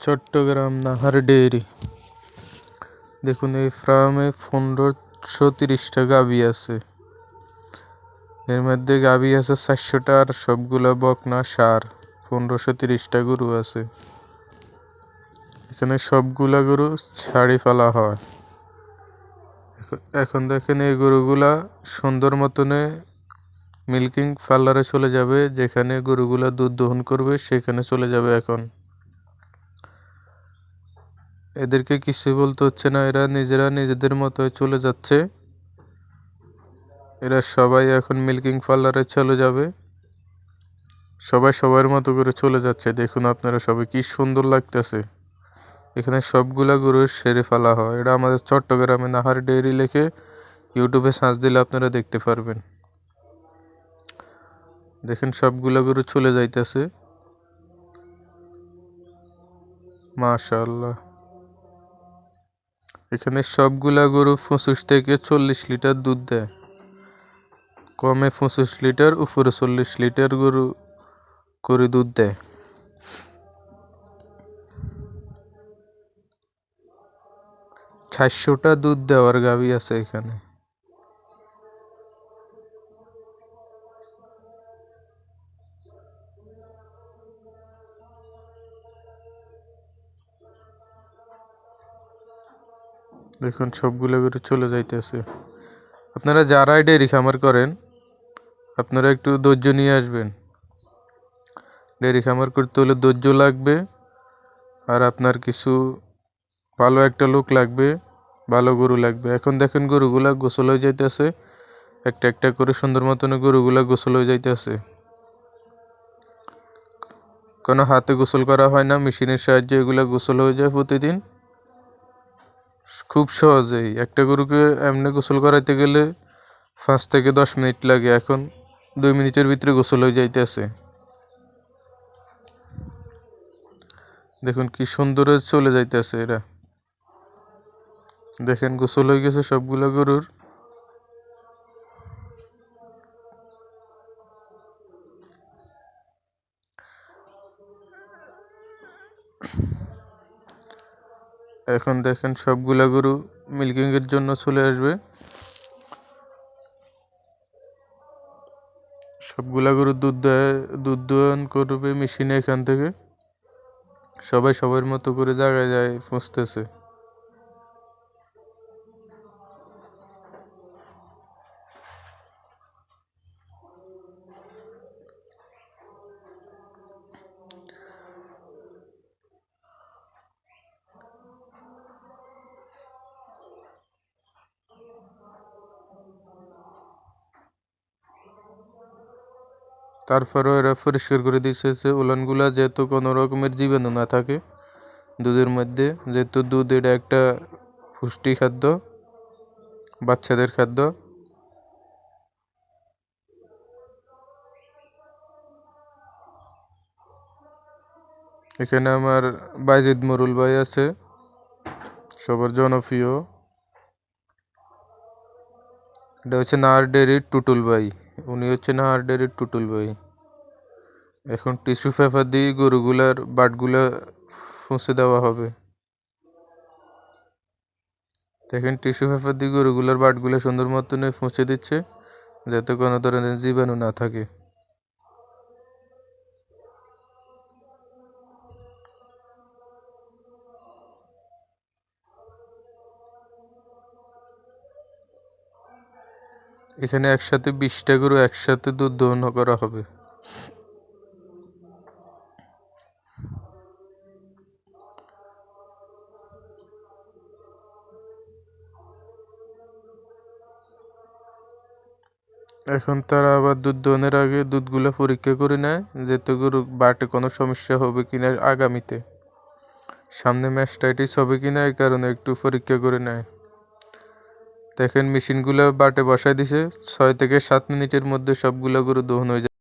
Chittagong Nahar dairy. দেখুন এই ফার্মে 1530টা গাভী আছে। এর মধ্যে গাভী আছে 400টা, আর সবগুলা বকনা ষাঁড়। 1530টা গরু আছে এখানে। সবগুলা গরু ছাড়ি ফেলা হয়। এখন দেখেন এই গরুগুলা সুন্দর মতনে মিল্কিং পার্লারে চলে যাবে, যেখানে গরুগুলা দুধ দহন করবে সেখানে চলে যাবে। এখন এদেরকে কিছু বলতে হচ্ছে না, এরা নিজেরা নিজেদের মতো চলে যাচ্ছে। এরা সবাই এখন মিল্কিং পার্লারে চলে যাবে, সবাই সবার মতো করে চলে যাচ্ছে। দেখুন আপনারা সবাই কি সুন্দর লাগতেছে। এখানে সবগুলা গরু সেরে ফেলা হয়। এটা আমাদের চট্টগ্রামে নাহার ডেইরি লিখে ইউটিউবে সার্চ দিলে আপনারা দেখতে পারবেন। দেখেন সবগুলা গরু চলে যাইতেছে, মাশাআল্লাহ। এখানে সবগুলা গরু 25 থেকে 40 লিটার দুধ দেয়। কমে 25 লিটার, উপরে 40 লিটার গরু করে দুধ দেয়। 400টা দুধ দেওয়ার গাভী আছে এখানে। দেখুন সবগুলো গরু চলে যাইতেছে। আপনারা যারাই ডেইরি খামার করেন, আপনারা একটু ধৈর্য নিয়ে আসবেন। ডেইরি খামার করতে হলে ধৈর্য লাগবে, আর আপনার কিছু ভালো একটা লোক লাগবে, ভালো গরু লাগবে। এখন দেখেন গরুগুলা গোসল হয়ে যাইতেছে, একটা একটা করে সুন্দর মতন গরুগুলা গোসল হয়ে যাইতেছে। কোনো হাতে গোসল করা হয় না, মেশিনের সাহায্যে এগুলা গোসল হয়ে যায় প্রতিদিন খুব সহজেই। একটা গরুকে এমনি গোসল করাইতে গেলে 5 থেকে 10 মিনিট লাগে, এখন 2 মিনিটের ভিতরে গোসল হয়ে যাইতেছে। দেখুন কি সুন্দর চলে যাইতেছে এরা। দেখেন গোসল হয়ে গেছে সবগুলা গরুর। এখন দেখেন সবগুলা গরু মিল্কিং এর জন্য চলে আসবে। সবগুলা গরু দুধ দহন করবে মেশিনে। এখান থেকে সবাই সবার মতো করে জায়গায় যায় পৌঁছতেছে। তারপরেও এরা পরিষ্কার করে দিচ্ছে যে উলানগুলা যেহেতু কোনো রকমের জীবাণু না থাকে দুধের মধ্যে, যেহেতু দুধ এটা একটা পুষ্টি খাদ্য, বাচ্চাদের খাদ্য। এখানে আমার বাইজিদ মরুল ভাই আছে, সবার জনপ্রিয়। এটা হচ্ছে নাহার ডেইরির টুটুল ভাই, উনি হচ্ছে নাহার ডেইরির টুটুল ভাই। এখন টিস্যু পেপার দিয়ে গরুগুলার বাটগুলা মুছে দেওয়া হবে। দেখেন টিস্যু পেপার দিয়ে গরুগুলার বাটগুলা সুন্দর মতন মুছে দিচ্ছে, যাতে কোনো ধরনের জীবাণু না থাকে। এখানে একসাথে 20টা গরু একসাথে দুধ দহন করা হবে। এখন তারা আবার দুধ দহনের আগে দুধগুলো পরীক্ষা করে নেয়, যাতে গরু বাটে কোনো সমস্যা হবে কিনা আগামীতে, সামনে ম্যাস্টাইটিস হবে কিনা, এই কারণে একটু পরীক্ষা করে নেয়। দেখেন মেশিনগুলো বাটে বসায় দিছে, 6 থেকে 7 মিনিটের মধ্যে সবগুলো গরু দহন হয়ে যায়।